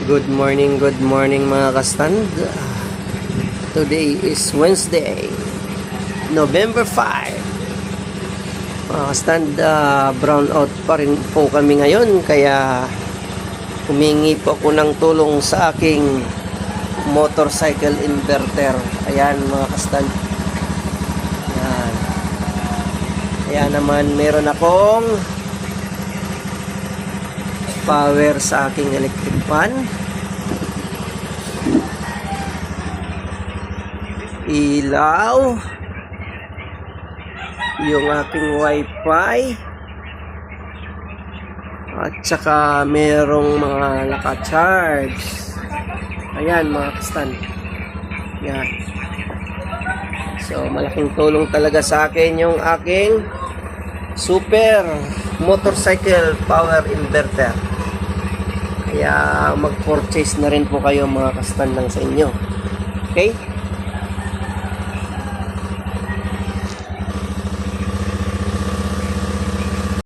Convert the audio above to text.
Good morning mga kastand. Today is Wednesday, November 5. Mga kastand, brown out pa rin po kami ngayon, kaya humingi po ako ng tulong sa aking motorcycle inverter. Ayan mga kastand. Ayan. Kaya naman meron akong power sa aking electric fan, ilaw, yung aking wifi, at saka merong mga naka-charge. Ayan mga kastan. Yan. So malaking tulong talaga sa akin yung aking super motorcycle power inverter. Kaya mag-purchase na rin po kayo mga kastan lang sa inyo. Okay?